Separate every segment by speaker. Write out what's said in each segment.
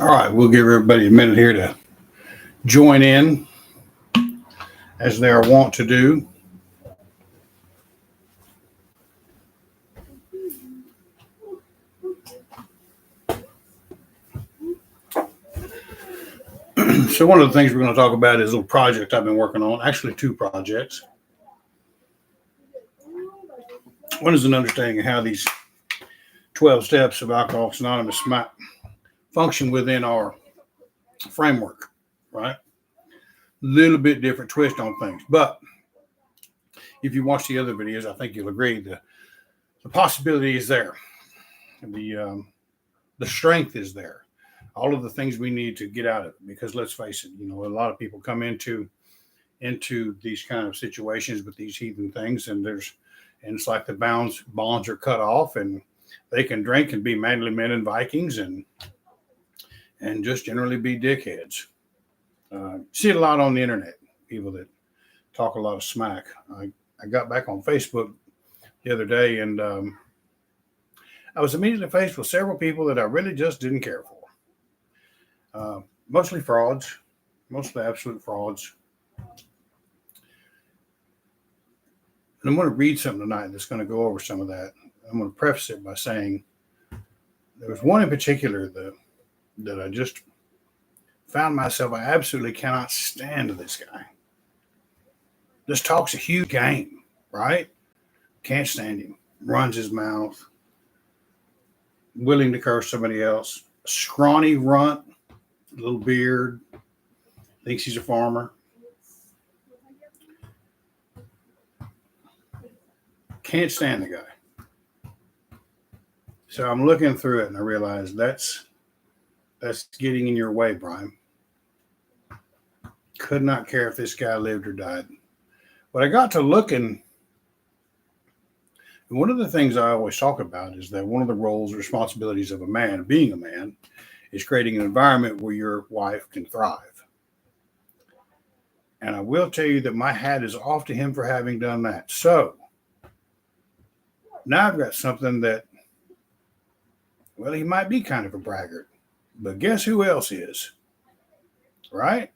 Speaker 1: All right, we'll give everybody a minute here to join in as they are wont to do. So one of the things we're going to talk about is a little project I've been working on, actually two projects. One is an understanding of how these 12 steps of Alcoholics Anonymous might function within our framework, right? Little bit different twist on things. But if you watch the other videos, I think you'll agree the possibility is there. The strength is there. All of the things we need to get out of it, because let's face it, a lot of people come into these kind of situations with these heathen things, and it's like the bonds are cut off, and they can drink and be manly men and Vikings and just generally be dickheads. See it a lot on the internet, people that talk a lot of smack. I got back on Facebook the other day, and I was immediately faced with several people that I really just didn't care for. Mostly frauds, mostly absolute frauds. And I'm going to read something tonight that's going to go over some of that. I'm going to preface it by saying there was one in particular that I just found myself, I absolutely cannot stand this guy. Just talks a huge game, right? Can't stand him. Runs his mouth. Willing to curse somebody else. Scrawny runt. Little beard. Thinks he's a farmer. Can't stand the guy. So I'm looking through it and I realize that's getting in your way, Bryan. Could not care if this guy lived or died. But I got to looking, and one of the things I always talk about is that one of the roles, responsibilities of a man, being a man, is creating an environment where your wife can thrive. And I will tell you that my hat is off to him for having done that. So now I've got something that, well, he might be kind of a braggart, but guess who else is? Right?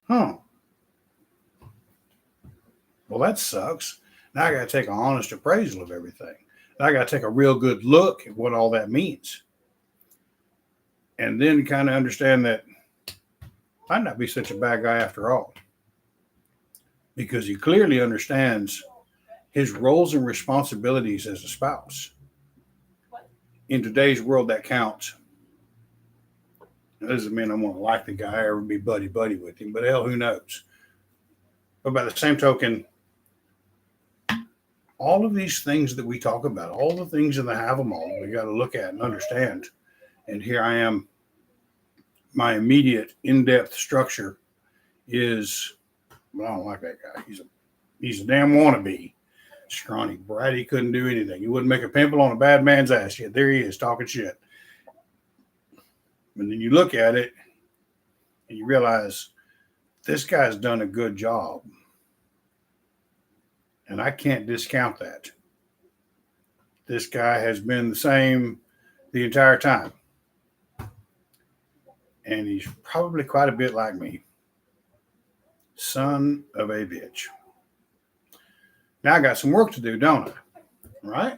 Speaker 1: Huh. Well, that sucks. Now I got to take an honest appraisal of everything. Now I got to take a real good look at what all that means. And then kind of understand that might not be such a bad guy after all. Because he clearly understands his roles and responsibilities as a spouse. In today's world, that counts. That doesn't mean I'm going to like the guy or be buddy-buddy with him, but hell, who knows? But by the same token, all of these things that we talk about, all the things in the have them all, we got to look at and understand. And here I am. My immediate in-depth structure is, well, I don't like that guy. He's a damn wannabe. Scrawny brat. He couldn't do anything. He wouldn't make a pimple on a bad man's ass yet. There he is talking shit. And then you look at it and you realize this guy's done a good job. And I can't discount that. This guy has been the same the entire time. And he's probably quite a bit like me. Son of a bitch. Now I got some work to do, don't I? Right?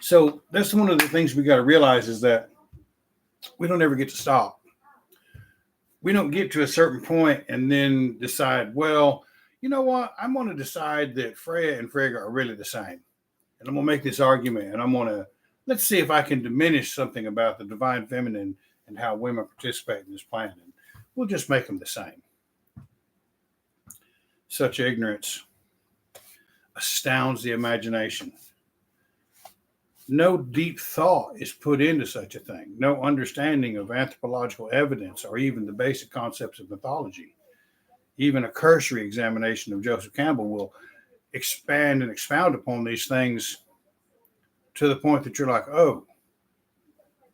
Speaker 1: So that's one of the things we got to realize is that we don't ever get to stop. We don't get to a certain point and then decide, well, you know what? I'm going to decide that Freya and Frigga are really the same. And I'm going to make this argument and let's see if I can diminish something about the divine feminine and how women participate in this plan. And we'll just make them the same. Such ignorance astounds the imagination. No deep thought is put into such a thing. No understanding of anthropological evidence or even the basic concepts of mythology. Even a cursory examination of Joseph Campbell will expand and expound upon these things to the point that you're like, oh,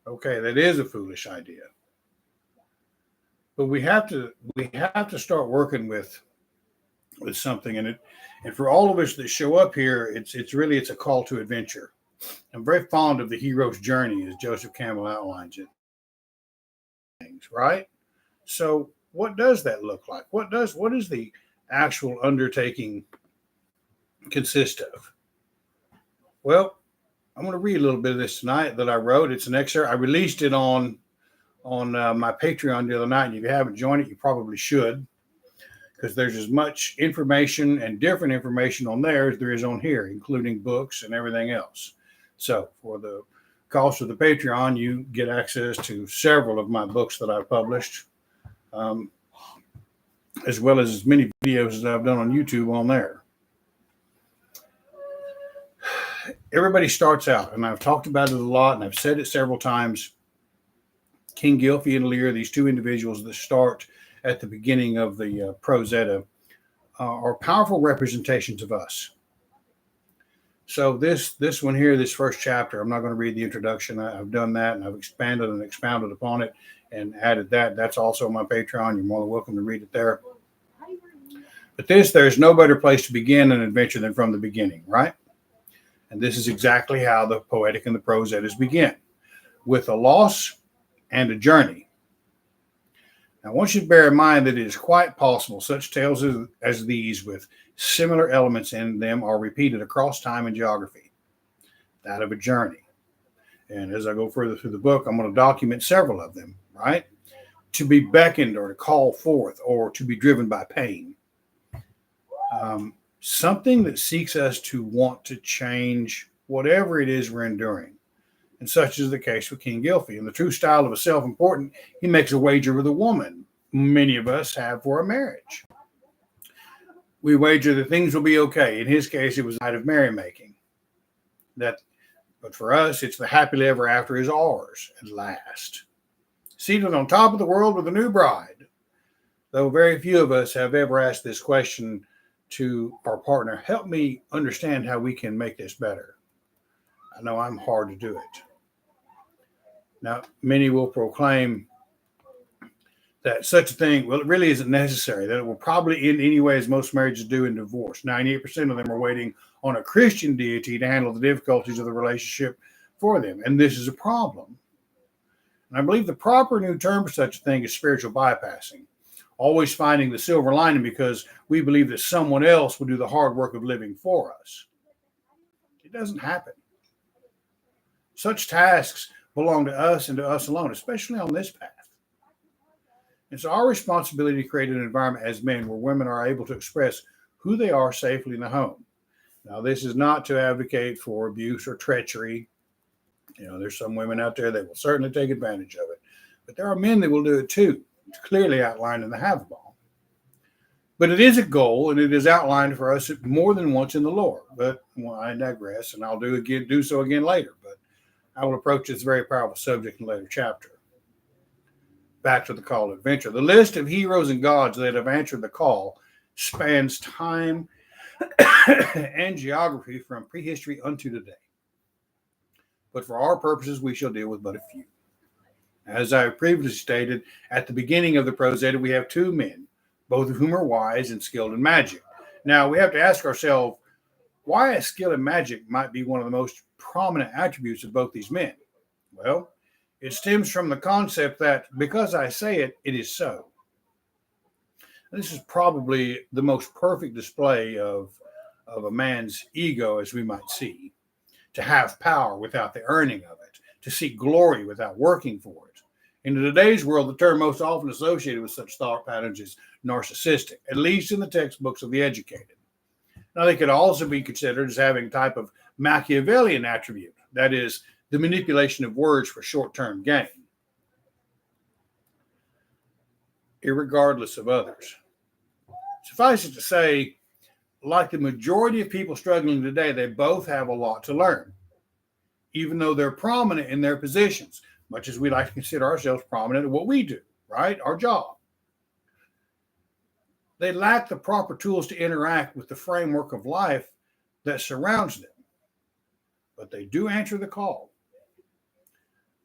Speaker 1: okay, that is a foolish idea. But we have to start working with something, and for all of us that show up here, it's a call to adventure. I'm very fond of the hero's journey as Joseph Campbell outlines it. Right? So what does that look like? What is the actual undertaking consist of? Well, I'm going to read a little bit of this tonight that I wrote. It's an excerpt. I released it on my Patreon the other night. And if you haven't joined it, you probably should, because there's as much information and different information on there as there is on here, including books and everything else. So for the cost of the Patreon, you get access to several of my books that I've published, as well as many videos as I've done on YouTube on there. Everybody starts out, and I've talked about it a lot, and I've said it several times. King Gylfi and Lear, these two individuals that start at the beginning of the Prose Edda, are powerful representations of us. So this one here, this first chapter, I'm not going to read the introduction. I've done that, and I've expanded and expounded upon it and added that. That's also on my Patreon. You're more than welcome to read it there. But there's no better place to begin an adventure than from the beginning, right? And this is exactly how the poetic and the prose eddas begin, with a loss and a journey. Now, I want you to bear in mind that it is quite possible such tales as these with similar elements in them are repeated across time and geography, that of a journey. And as I go further through the book, I'm going to document several of them, right? To be beckoned or to call forth or to be driven by pain. Something that seeks us to want to change whatever it is we're enduring. And such is the case with King Gylfi. In the true style of a self-important, he makes a wager with a woman. Many of us have for a marriage. We wager that things will be okay. In his case, it was a night of merrymaking. But for us, it's the happily ever after is ours at last. Seated on top of the world with a new bride. Though very few of us have ever asked this question to our partner, help me understand how we can make this better. I know I'm hard to do it. Now, many will proclaim that such a thing, well, it really isn't necessary, that it will probably end anyway as most marriages do in divorce. 98% of them are waiting on a Christian deity to handle the difficulties of the relationship for them. And this is a problem. And I believe the proper new term for such a thing is spiritual bypassing. Always finding the silver lining because we believe that someone else will do the hard work of living for us. It doesn't happen. Such tasks belong to us and to us alone, especially on this path. It's our responsibility to create an environment as men where women are able to express who they are safely in the home. Now, this is not to advocate for abuse or treachery. You know, there's some women out there that will certainly take advantage of it. But there are men that will do it too. It's clearly outlined in the Have-Ball. But it is a goal, and it is outlined for us more than once in the lore. But I digress, and I'll do so again later. But I will approach this very powerful subject in a later chapter. Back to the call to adventure. The list of heroes and gods that have answered the call spans time and geography from prehistory unto today. But for our purposes, we shall deal with but a few. As I previously stated, at the beginning of the Prose Edda, we have two men, both of whom are wise and skilled in magic. Now, we have to ask ourselves why a skill in magic might be one of the most prominent attributes of both these men. Well, it stems from the concept that because I say it, it is so. This is probably the most perfect display of a man's ego, as we might see. To have power without the earning of it. To seek glory without working for it. In today's world, the term most often associated with such thought patterns is narcissistic, at least in the textbooks of the educated. Now, they could also be considered as having a type of Machiavellian attribute, that is, the manipulation of words for short-term gain, irregardless of others. Suffice it to say, like the majority of people struggling today, they both have a lot to learn, even though they're prominent in their positions, much as we like to consider ourselves prominent in what we do, right? Our job. They lack the proper tools to interact with the framework of life that surrounds them, but they do answer the call.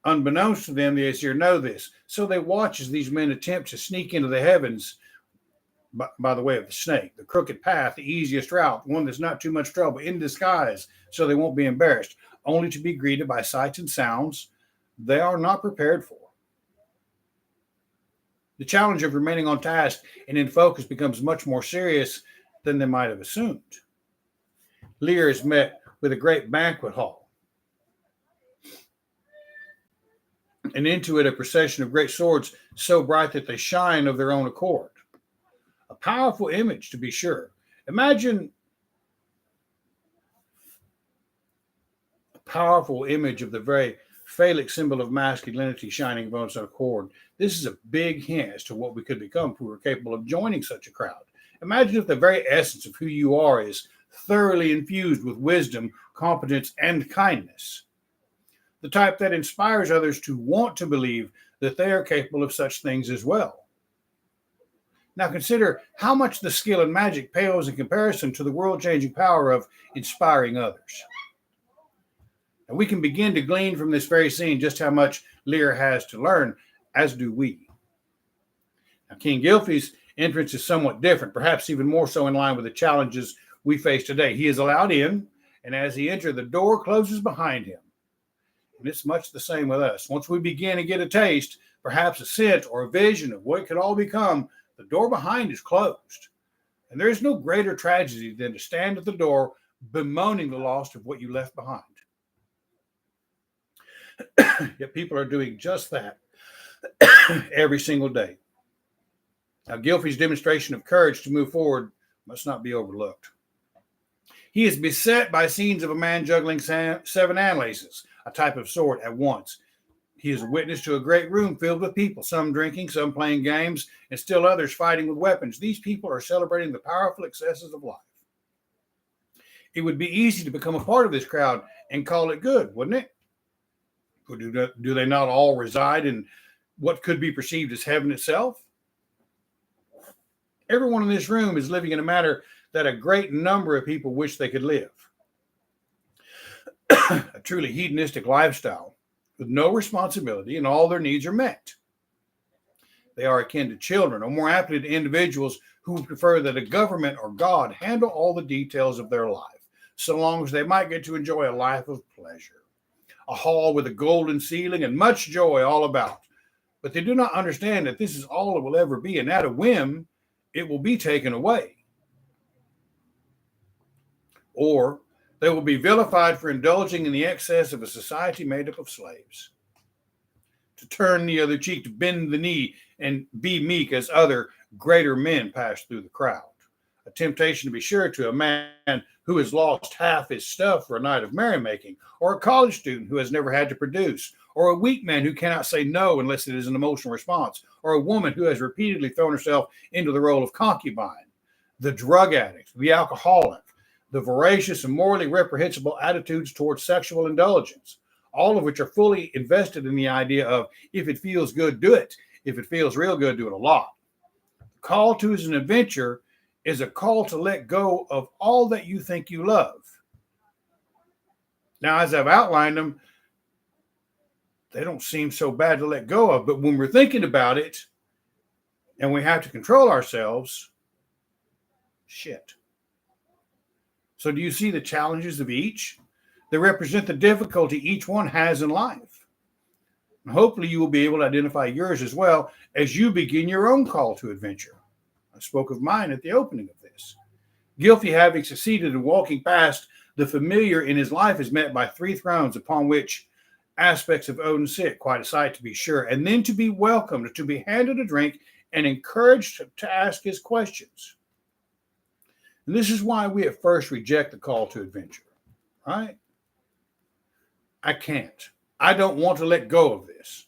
Speaker 1: Unbeknownst to them, the Aesir know this, so they watch as these men attempt to sneak into the heavens by the way of the snake, the crooked path, the easiest route, one that's not too much trouble, in disguise, so they won't be embarrassed, only to be greeted by sights and sounds they are not prepared for. The challenge of remaining on task and in focus becomes much more serious than they might have assumed. Lear is met with a great banquet hall, and into it a procession of great swords so bright that they shine of their own accord. A powerful image, to be sure. Imagine a powerful image of the very phallic symbol of masculinity shining of its own accord. This is a big hint as to what we could become if we were capable of joining such a crowd. Imagine if the very essence of who you are is thoroughly infused with wisdom, competence, and kindness. The type that inspires others to want to believe that they are capable of such things as well. Now consider how much the skill and magic pales in comparison to the world-changing power of inspiring others. And we can begin to glean from this very scene just how much Lear has to learn, as do we. Now, King Gylfi's entrance is somewhat different, perhaps even more so in line with the challenges we face today. He is allowed in, and as he enters, the door closes behind him. And it's much the same with us. Once we begin to get a taste, perhaps a scent or a vision of what it could all become, the door behind is closed. And there is no greater tragedy than to stand at the door bemoaning the loss of what you left behind. Yet people are doing just that every single day. Now, Gylfi's demonstration of courage to move forward must not be overlooked. He is beset by scenes of a man juggling 7 anlaces, a type of sword, at once. He is a witness to a great room filled with people, some drinking, some playing games, and still others fighting with weapons. These people are celebrating the powerful excesses of life. It would be easy to become a part of this crowd and call it good, wouldn't it? Do they not all reside in what could be perceived as heaven itself? Everyone in this room is living in a manner that a great number of people wish they could live. A truly hedonistic lifestyle with no responsibility, and all their needs are met. They are akin to children, or more aptly to individuals who would prefer that a government or God handle all the details of their life, so long as they might get to enjoy a life of pleasure. A hall with a golden ceiling and much joy all about. But they do not understand that this is all it will ever be, and at a whim, it will be taken away. Or they will be vilified for indulging in the excess of a society made up of slaves. To turn the other cheek, to bend the knee, and be meek as other greater men pass through the crowd. A temptation, to be sure, to a man who has lost half his stuff for a night of merrymaking, or a college student who has never had to produce, or a weak man who cannot say no unless it is an emotional response, or a woman who has repeatedly thrown herself into the role of concubine, the drug addict, the alcoholic, the voracious and morally reprehensible attitudes towards sexual indulgence, all of which are fully invested in the idea of, if it feels good, do it. If it feels real good, do it a lot. The call to an adventure is a call to let go of all that you think you love. Now, as I've outlined them, they don't seem so bad to let go of, but when we're thinking about it and we have to control ourselves, shit. So do you see the challenges of each? They represent the difficulty each one has in life. And hopefully you will be able to identify yours as well as you begin your own call to adventure. I spoke of mine at the opening of this. Gylfi, having succeeded in walking past the familiar in his life, is met by 3 thrones upon which aspects of Odin sit, quite a sight to be sure, and then to be welcomed, to be handed a drink, and encouraged to ask his questions. And this is why we at first reject the call to adventure, right? I can't. I don't want to let go of this.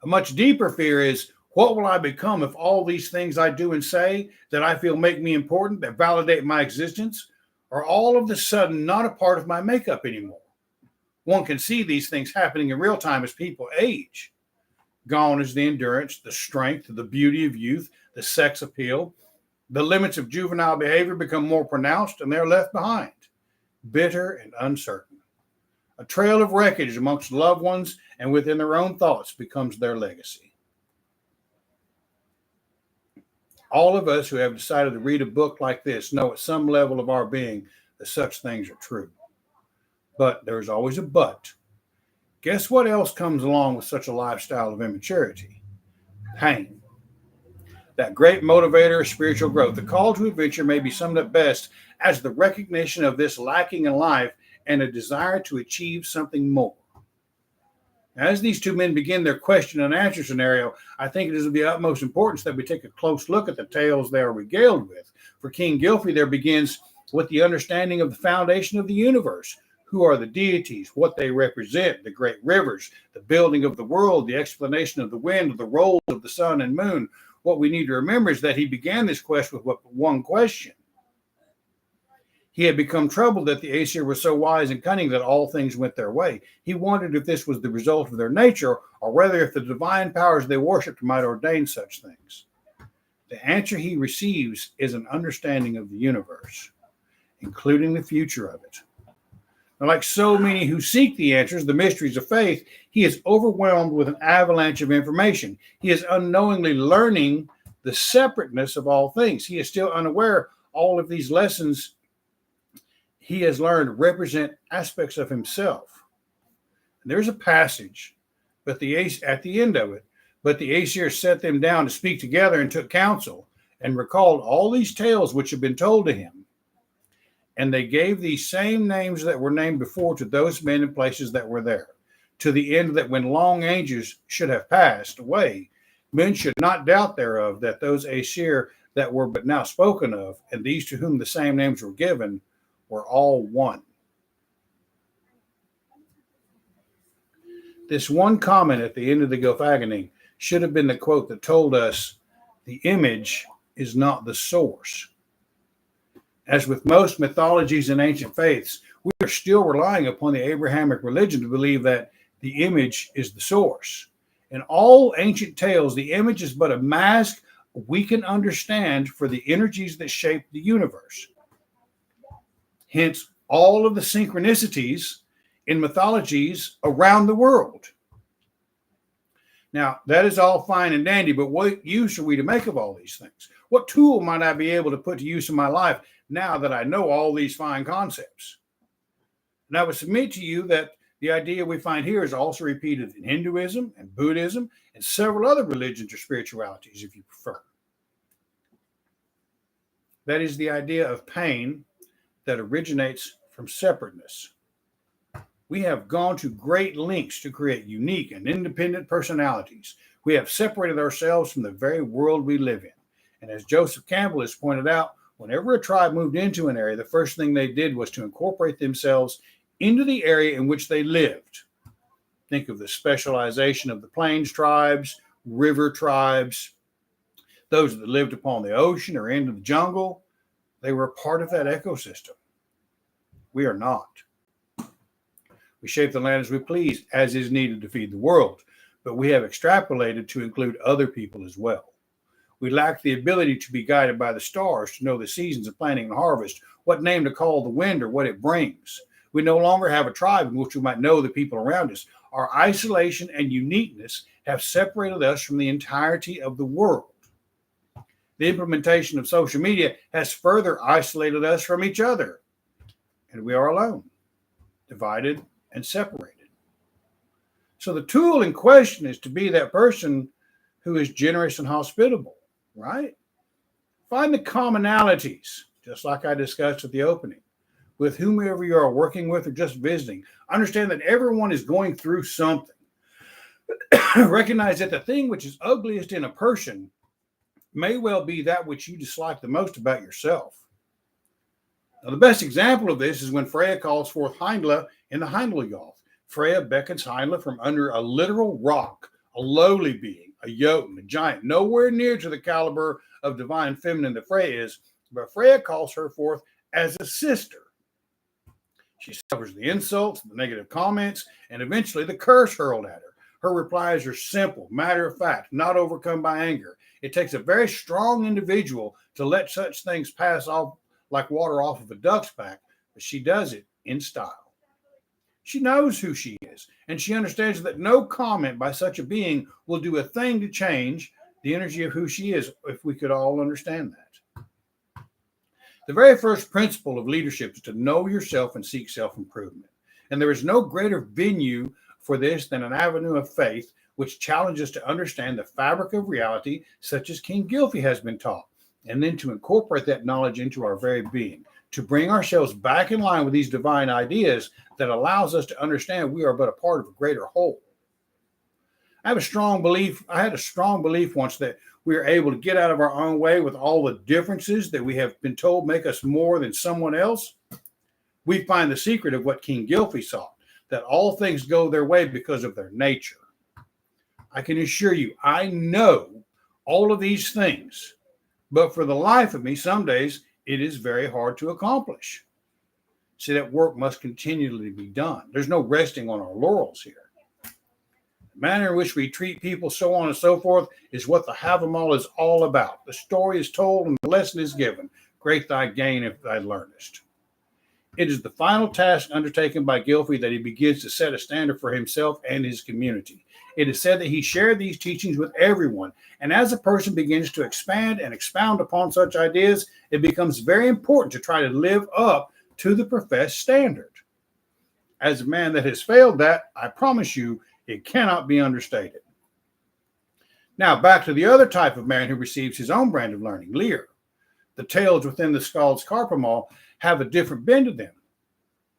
Speaker 1: A much deeper fear is, what will I become if all these things I do and say that I feel make me important, that validate my existence, are all of a sudden not a part of my makeup anymore? One can see these things happening in real time as people age. Gone is the endurance, the strength, the beauty of youth, the sex appeal. The limits of juvenile behavior become more pronounced, and they're left behind, bitter and uncertain. A trail of wreckage amongst loved ones and within their own thoughts becomes their legacy. All of us who have decided to read a book like this know at some level of our being that such things are true. But there's always a but. Guess what else comes along with such a lifestyle of immaturity? Pain. That great motivator of spiritual growth. The call to adventure may be summed up best as the recognition of this lacking in life and a desire to achieve something more. As these two men begin their question and answer scenario, I think it is of the utmost importance that we take a close look at the tales they are regaled with. For King Gilfrey, there begins with the understanding of the foundation of the universe. Who are the deities, what they represent, the great rivers, the building of the world, the explanation of the wind, the roles of the sun and moon. What we need to remember is that he began this quest with one question. He had become troubled that the Aesir were so wise and cunning that all things went their way. He wondered if this was the result of their nature, or whether if the divine powers they worshipped might ordain such things. The answer he receives is an understanding of the universe, including the future of it. Now, like so many who seek the answers, the mysteries of faith, he is overwhelmed with an avalanche of information. He is unknowingly learning the separateness of all things. He is still unaware all of these lessons he has learned represent aspects of himself. And there's a passage, at the end of it, but the Aesir set them down to speak together and took counsel and recalled all these tales which had been told to him. And they gave these same names that were named before to those men and places that were there, to the end that when long ages should have passed away, men should not doubt thereof that those Aesir that were but now spoken of, and these to whom the same names were given, were all one. This one comment at the end of the Gylfaginning should have been the quote that told us the image is not the source. As with most mythologies and ancient faiths, we are still relying upon the Abrahamic religion to believe that the image is the source. In all ancient tales, the image is but a mask we can understand for the energies that shape the universe. Hence, all of the synchronicities in mythologies around the world. Now, that is all fine and dandy, but what use are we to make of all these things? What tool might I be able to put to use in my life now that I know all these fine concepts? And I would submit to you that the idea we find here is also repeated in Hinduism and Buddhism and several other religions or spiritualities, if you prefer. That is the idea of pain that originates from separateness. We have gone to great lengths to create unique and independent personalities. We have separated ourselves from the very world we live in. And as Joseph Campbell has pointed out, whenever a tribe moved into an area, the first thing they did was to incorporate themselves into the area in which they lived. Think of the specialization of the plains tribes, river tribes, those that lived upon the ocean or into the jungle. They were a part of that ecosystem. We are not. We shape the land as we please, as is needed to feed the world, but we have extrapolated to include other people as well. We lack the ability to be guided by the stars, to know the seasons of planting and harvest, what name to call the wind or what it brings. We no longer have a tribe in which we might know the people around us. Our isolation and uniqueness have separated us from the entirety of the world. The implementation of social media has further isolated us from each other, and we are alone, divided and separated. So the tool in question is to be that person who is generous and hospitable, right? Find the commonalities, just like I discussed at the opening, with whomever you are working with or just visiting. Understand that everyone is going through something. Recognize that the thing which is ugliest in a person may well be that which you dislike the most about yourself. Now, the best example of this is when Freya calls forth Heindla in the Heimdallr. Freya beckons Heindla from under a literal rock, a lowly being, a Jotun, a giant, nowhere near to the caliber of divine feminine that Freya is, but Freya calls her forth as a sister. She suffers the insults, the negative comments, and eventually the curse hurled at her. Her replies are simple, matter of fact, not overcome by anger. It takes a very strong individual to let such things pass off like water off of a duck's back, but she does it in style. She knows who she is, and she understands that no comment by such a being will do a thing to change the energy of who she is, if we could all understand that. The very first principle of leadership is to know yourself and seek self-improvement. And there is no greater venue for this than an avenue of faith, which challenges to understand the fabric of reality, such as King Gylfi has been taught, and then to incorporate that knowledge into our very being, to bring ourselves back in line with these divine ideas that allows us to understand we are but a part of a greater whole. I had a strong belief once that we are able to get out of our own way with all the differences that we have been told make us more than someone else. We find the secret of what King Gylfi sought, that all things go their way because of their nature. I can assure you, I know all of these things, but for the life of me, some days it is very hard to accomplish. See, that work must continually be done. There's no resting on our laurels here. The manner in which we treat people, so on and so forth, is what the have 'em all is all about. The story is told and the lesson is given. Great thy gain if thou learnest. It is the final task undertaken by Gylfi that he begins to set a standard for himself and his community. It is said that he shared these teachings with everyone, and as a person begins to expand and expound upon such ideas, it becomes very important to try to live up to the professed standard. As a man that has failed that, I promise you, it cannot be understated. Now, back to the other type of man who receives his own brand of learning, Lear. The tales within the Skald's Karpamál have a different bend to them.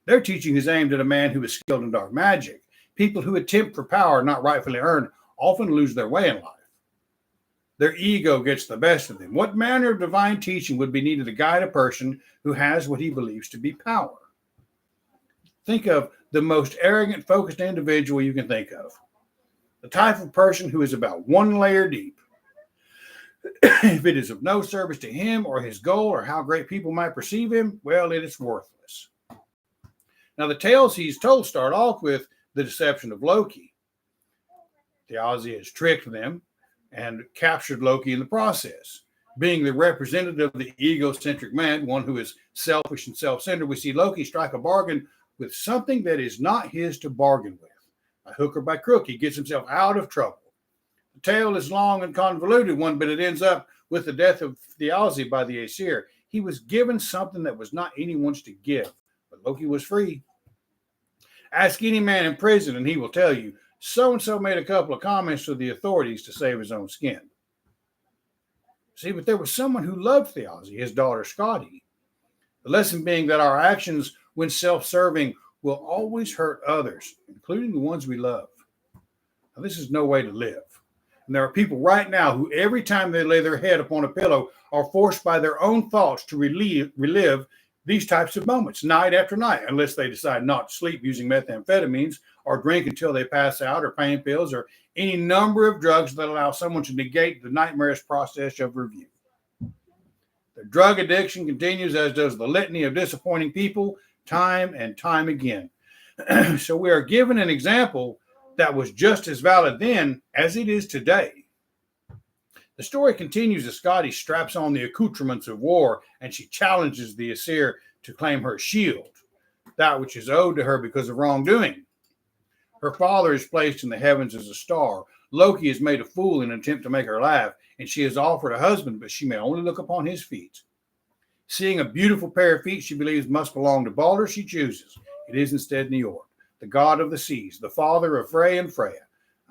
Speaker 1: Their teaching is aimed at a man who is skilled in dark magic. People who attempt for power not rightfully earned often lose their way in life. Their ego gets the best of them. What manner of divine teaching would be needed to guide a person who has what he believes to be power? Think of the most arrogant, focused individual you can think of. The type of person who is about one layer deep. If it is of no service to him or his goal or how great people might perceive him, well, it is worthless. Now, the tales he's told start off with the deception of Loki. Thiazi has tricked them and captured Loki in the process. Being the representative of the egocentric man, one who is selfish and self-centered, we see Loki strike a bargain with something that is not his to bargain with. By hook or by crook, he gets himself out of trouble. The tale is long and convoluted one, but it ends up with the death of Thiazi by the Aesir. He was given something that was not anyone's to give, but Loki was free. Ask any man in prison and he will tell you, so-and-so made a couple of comments to the authorities to save his own skin. See, but there was someone who loved Thiazi, his daughter Skadi. The lesson being that our actions, when self-serving, will always hurt others, including the ones we love. Now, this is no way to live. And there are people right now who every time they lay their head upon a pillow are forced by their own thoughts to relive these types of moments night after night, unless they decide not to sleep using methamphetamines or drink until they pass out or pain pills or any number of drugs that allow someone to negate the nightmarish process of review. The drug addiction continues, as does the litany of disappointing people time and time again. So we are given an example that was just as valid then as it is today. The story continues as Skadi straps on the accoutrements of war and she challenges the Aesir to claim her shield, that which is owed to her because of wrongdoing. Her father is placed in the heavens as a star. Loki is made a fool in an attempt to make her laugh, and she is offered a husband, but she may only look upon his feet. Seeing a beautiful pair of feet she believes must belong to Balder, she chooses. It is instead Njord, the god of the seas, the father of Frey and Freya.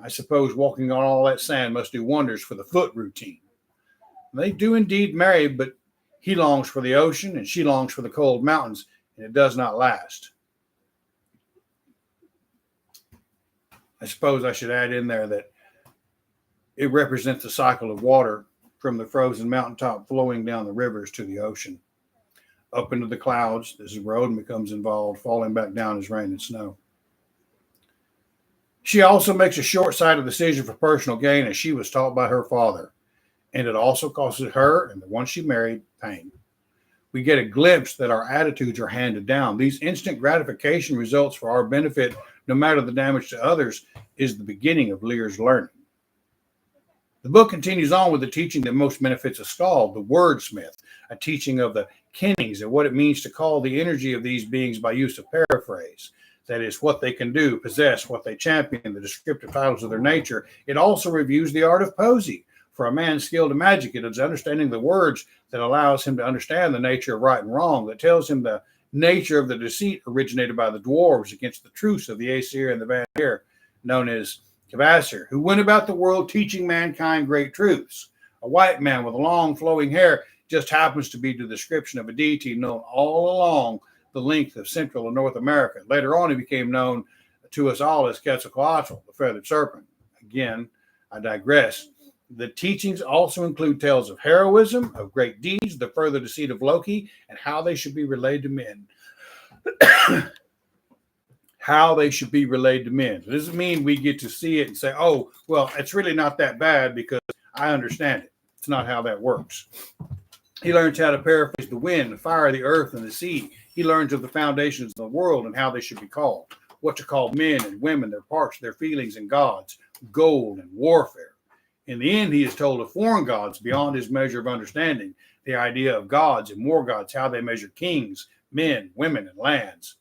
Speaker 1: I suppose walking on all that sand must do wonders for the foot routine. They do indeed marry, but he longs for the ocean and she longs for the cold mountains, and it does not last. I suppose I should add in there that it represents the cycle of water from the frozen mountaintop flowing down the rivers to the ocean, up into the clouds. This is where Odin becomes involved, falling back down as rain and snow. She also makes a short-sighted decision for personal gain, as she was taught by her father, and it also causes her and the one she married pain. We get a glimpse that our attitudes are handed down. These instant gratification results for our benefit, no matter the damage to others, is the beginning of Lear's learning. The book continues on with the teaching that most benefits a skald, the wordsmith, a teaching of the kennings and what it means to call the energy of these beings by use of paraphrase. That is, what they can do, possess, what they champion, the descriptive titles of their nature. It also reviews the art of poesy For a man skilled in magic, it is understanding the words that allows him to understand the nature of right and wrong, that tells him the nature of the deceit originated by the dwarves against the truce of the Aesir and the Vanir, known as Kvasir, who went about the world teaching mankind great truths. A white man with long flowing hair just happens to be the description of a deity known all along the length of Central and North America. Later on, he became known to us all as Quetzalcoatl, the feathered serpent. Again, I digress. The teachings also include tales of heroism, of great deeds, the further deceit of Loki, and how they should be relayed to men. How they should be relayed to men. It doesn't mean we get to see it and say, oh, well, it's really not that bad because I understand it. It's not how that works. He learns how to paraphrase the wind, the fire, the earth, and the sea. He learns of the foundations of the world and how they should be called, what to call men and women, their parts, their feelings and gods, gold and warfare. In the end, he is told of foreign gods beyond his measure of understanding, the idea of gods and more gods, how they measure kings, men, women, and lands.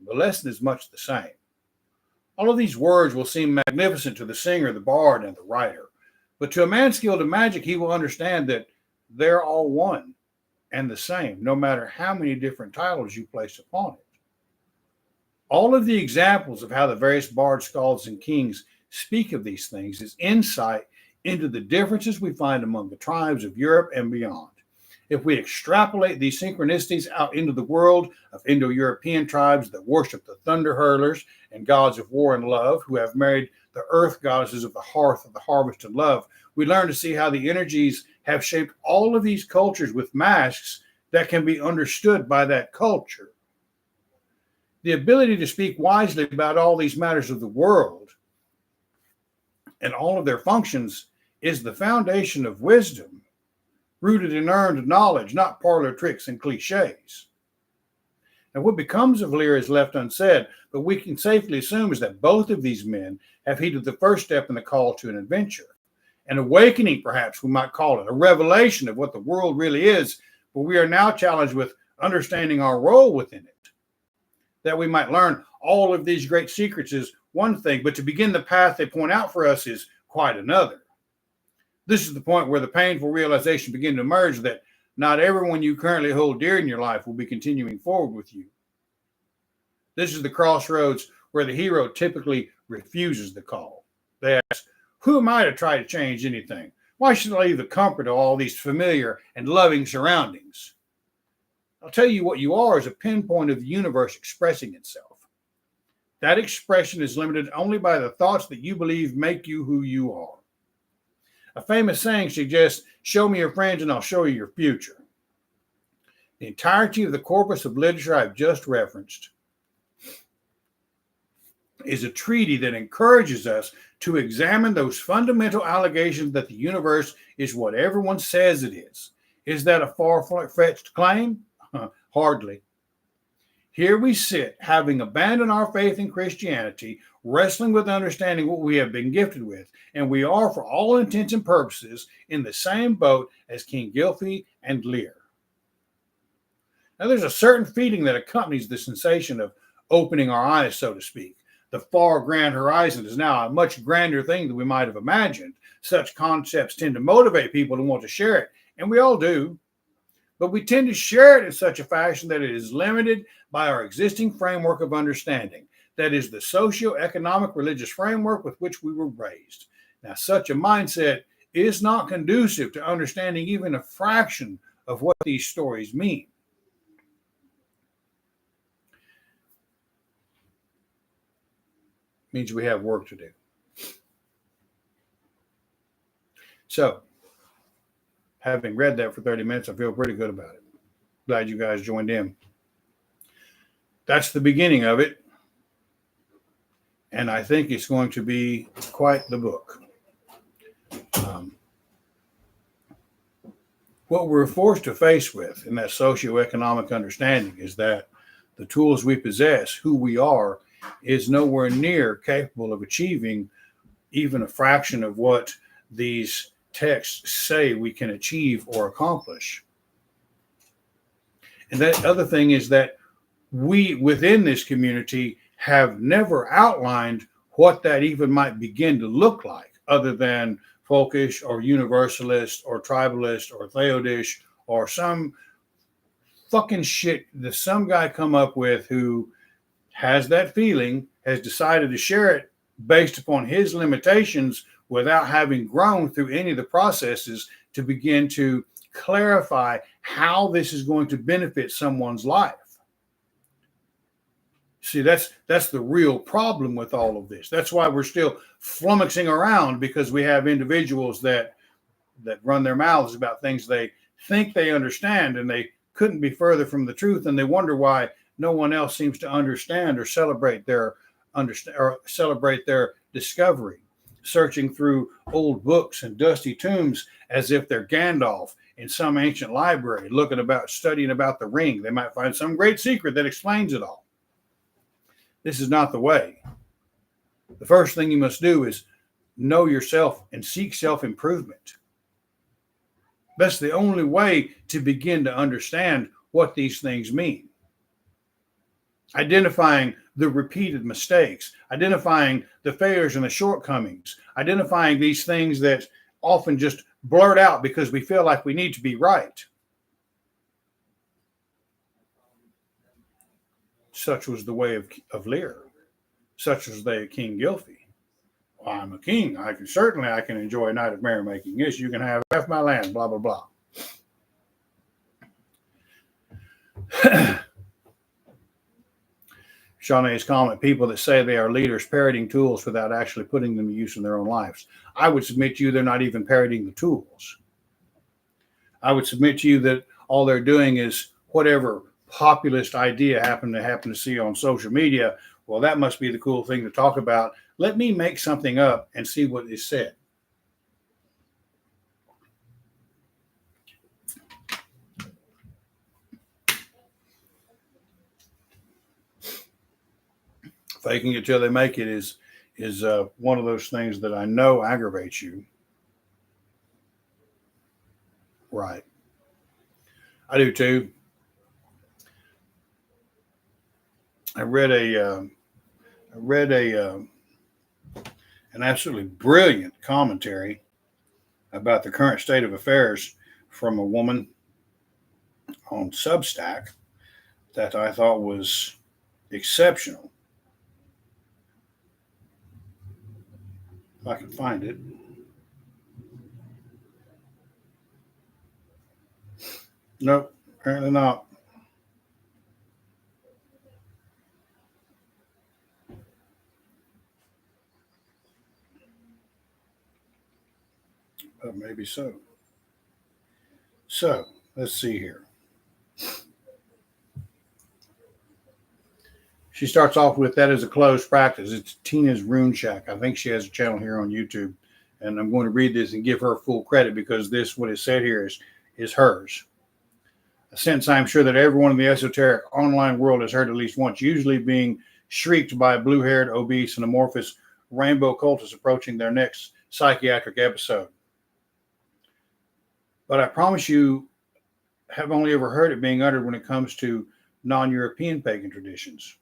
Speaker 1: The lesson is much the same. All of these words will seem magnificent to the singer, the bard, and the writer. But to a man skilled in magic, he will understand that they're all one and the same, no matter how many different titles you place upon it. All of the examples of how the various bards, skalds, and kings speak of these things is insight into the differences we find among the tribes of Europe and beyond. If we extrapolate these synchronicities out into the world of Indo-European tribes that worship the thunder hurlers and gods of war and love, who have married the earth goddesses of the hearth, of the harvest and love, we learn to see how the energies have shaped all of these cultures with masks that can be understood by that culture. The ability to speak wisely about all these matters of the world and all of their functions is the foundation of wisdom, rooted in earned knowledge, not parlor tricks and cliches. And what becomes of Lear is left unsaid, but we can safely assume is that both of these men have heeded the first step in the call to an adventure. An awakening, perhaps we might call it, a revelation of what the world really is, but we are now challenged with understanding our role within it. That we might learn all of these great secrets is one thing, but to begin the path they point out for us is quite another. This is the point where the painful realization begins to emerge that not everyone you currently hold dear in your life will be continuing forward with you. This is the crossroads where the hero typically refuses the call. They ask, who am I to try to change anything? Why should I leave the comfort of all these familiar and loving surroundings? I'll tell you what you are is a pinpoint of the universe expressing itself. That expression is limited only by the thoughts that you believe make you who you are. A famous saying suggests, show me your friends and I'll show you your future. The entirety of the corpus of literature I've just referenced is a treaty that encourages us to examine those fundamental allegations that the universe is what everyone says it is. Is that a far-fetched claim? Hardly. Here we sit, having abandoned our faith in Christianity, wrestling with understanding what we have been gifted with, and we are, for all intents and purposes, in the same boat as King Gylfi and Lear. Now, there's a certain feeling that accompanies the sensation of opening our eyes, so to speak. The far grand horizon is now a much grander thing than we might have imagined. Such concepts tend to motivate people to want to share it, and we all do. But we tend to share it in such a fashion that it is limited by our existing framework of understanding. That is the socio-economic religious framework with which we were raised. Now, such a mindset is not conducive to understanding even a fraction of what these stories mean. It means we have work to do. So, having read that for 30 minutes, I feel pretty good about it. Glad you guys joined in. That's the beginning of it. And I think it's going to be quite the book. What we're forced to face with in that socioeconomic understanding is that the tools we possess, who we are, is nowhere near capable of achieving even a fraction of what these texts say we can achieve or accomplish. And that other thing is that we within this community have never outlined what that even might begin to look like, other than folkish or universalist or tribalist or theodish or some fucking shit that some guy come up with who has that feeling, has decided to share it based upon his limitations without having grown through any of the processes to begin to clarify how this is going to benefit someone's life. See, that's the real problem with all of this. That's why we're still flummoxing around, because we have individuals that run their mouths about things they think they understand, and they couldn't be further from the truth, and they wonder why no one else seems to understand or celebrate their discovery, searching through old books and dusty tombs as if they're Gandalf in some ancient library, studying about the ring. They might find some great secret that explains it all. This is not the way. The first thing you must do is know yourself and seek self-improvement. That's the only way to begin to understand what these things mean. Identifying the repeated mistakes, identifying the failures and the shortcomings, identifying these things that often just blurt out because we feel like we need to be right. Such was the way of Lear. Such was the King Gylfi. Well, I'm a king. I can enjoy a night of merrymaking. Yes, you can have half my land, blah, blah, blah. Shawnee's comment, people that say they are leaders parroting tools without actually putting them to use in their own lives. I would submit to you they're not even parroting the tools. I would submit to you that all they're doing is whatever populist idea happen to see on social media. Well, that must be the cool thing to talk about. Let me make something up and see what is said. Faking it till they make it is one of those things that I know aggravates you. Right. I do too. I read an absolutely brilliant commentary about the current state of affairs from a woman on Substack that I thought was exceptional. If I can find it. Nope, apparently not. But maybe so. So, let's see here. She starts off with, that is a closed practice. It's Tina's Rune Shack. I think she has a channel here on YouTube. And I'm going to read this and give her full credit because what is said here is hers. A sentence I'm sure that everyone in the esoteric online world has heard at least once, usually being shrieked by a blue-haired, obese, and amorphous rainbow cultists approaching their next psychiatric episode. But I promise you have only ever heard it being uttered when it comes to non-European pagan traditions.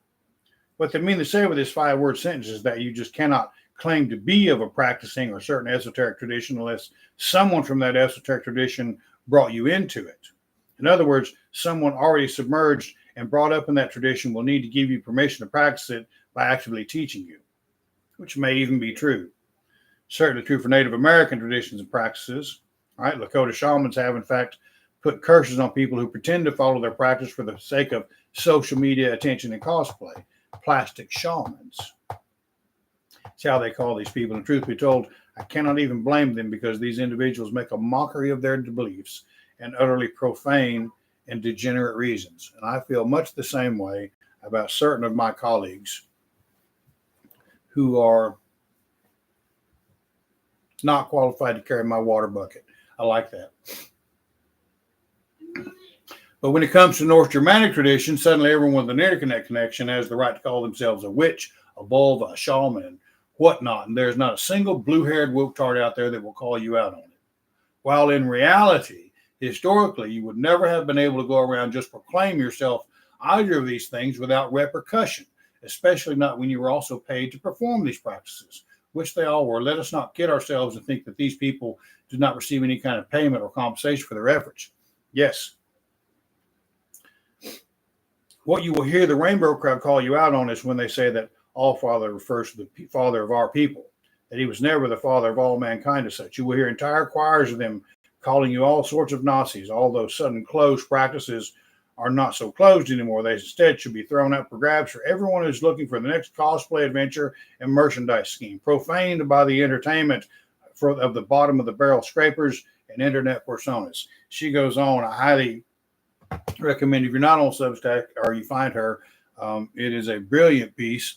Speaker 1: What they mean to say with this 5-word sentence is that you just cannot claim to be of a practicing or certain esoteric tradition unless someone from that esoteric tradition brought you into it. In other words, someone already submerged and brought up in that tradition will need to give you permission to practice it by actively teaching you, which may even be true. Certainly true for Native American traditions and practices. Right? Lakota shamans have, in fact, put curses on people who pretend to follow their practice for the sake of social media attention and cosplay. Plastic shamans. That's how they call these people. And truth be told, I cannot even blame them because these individuals make a mockery of their beliefs and utterly profane and degenerate reasons. And I feel much the same way about certain of my colleagues who are not qualified to carry my water bucket. I like that. But when it comes to North Germanic tradition, suddenly everyone with an interconnect connection has the right to call themselves a witch, a vulva, a shaman, and whatnot. And there's not a single blue-haired woke-tard out there that will call you out on it. While in reality, historically, you would never have been able to go around just proclaim yourself either of these things without repercussion, especially not when you were also paid to perform these practices. which they all were. Let us not kid ourselves and think that these people did not receive any kind of payment or compensation for their efforts. Yes. What you will hear the rainbow crowd call you out on is when they say that all Father refers to the Father of our people, that he was never the Father of all mankind as such. You will hear entire choirs of them calling you all sorts of Nazis. All those sudden closed practices are not so closed anymore. They instead should be thrown up for grabs for everyone who's looking for the next cosplay adventure and merchandise scheme, profaned by the entertainment of the bottom of the barrel scrapers and internet personas. She goes on. I highly recommend, if you're not on Substack or you find her, it is a brilliant piece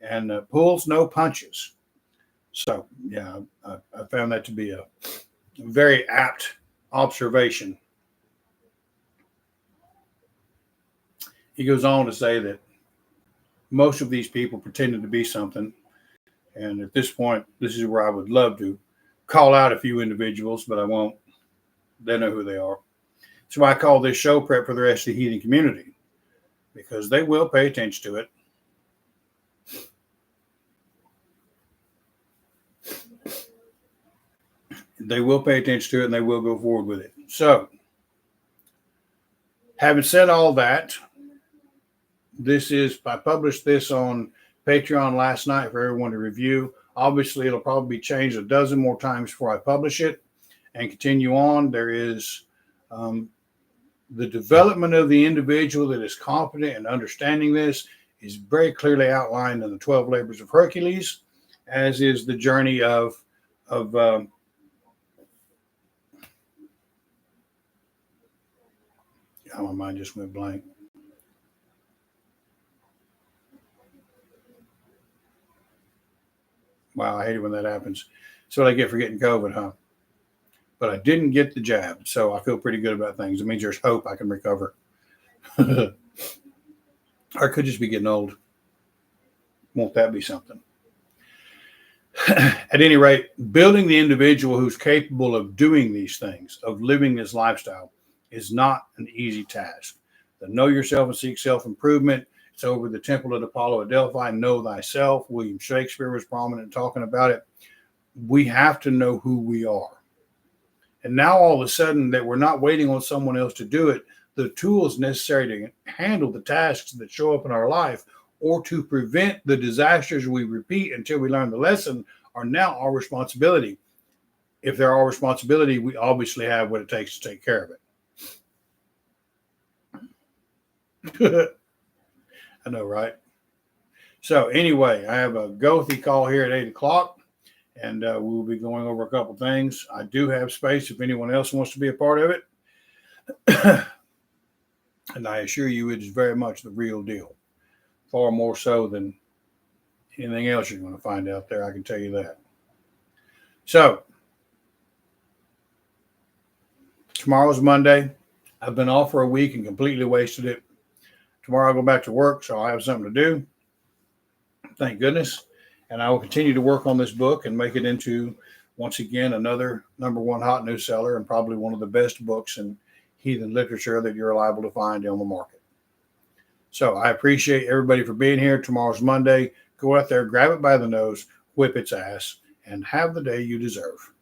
Speaker 1: and pulls no punches. So, yeah, I found that to be a very apt observation. He goes on to say that most of these people pretended to be something. And at this point, this is where I would love to call out a few individuals, but I won't. They know who they are. That's why I call this show Prep for the Rest of the Heathen Community, because they will pay attention to it. They will pay attention to it and they will go forward with it. So, having said all that, I published this on Patreon last night for everyone to review. Obviously, it'll probably be changed a dozen more times before I publish it and continue on. There is the development of the individual that is competent and understanding this is very clearly outlined in the 12 Labors of Hercules, as is the journey of my mind just went blank. Wow, I hate it when that happens. That's what I get for getting COVID, huh? But I didn't get the jab, so I feel pretty good about things. It means there's hope I can recover. Or I could just be getting old. Won't that be something? At any rate, building the individual who's capable of doing these things, of living this lifestyle, is not an easy task. The know yourself and seek self-improvement. It's over the temple of Apollo at Delphi. Know thyself. William Shakespeare was prominent in talking about it. We have to know who we are. And now all of a sudden that we're not waiting on someone else to do it, the tools necessary to handle the tasks that show up in our life or to prevent the disasters we repeat until we learn the lesson are now our responsibility. If they're our responsibility, we obviously have what it takes to take care of it. I know, right? So anyway, I have a Gothy call here at 8 o'clock, and we will be going over a couple things. I do have space if anyone else wants to be a part of it. And I assure you, it is very much the real deal. Far more so than anything else you're going to find out there. I can tell you that. So, tomorrow's Monday. I've been off for a week and completely wasted it. Tomorrow I'll go back to work, so I'll have something to do. Thank goodness. And I will continue to work on this book and make it into, once again, another #1 hot news seller and probably one of the best books in heathen literature that you're liable to find on the market. So I appreciate everybody for being here. Tomorrow's Monday. Go out there, grab it by the nose, whip its ass, and have the day you deserve.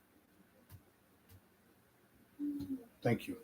Speaker 1: Thank you.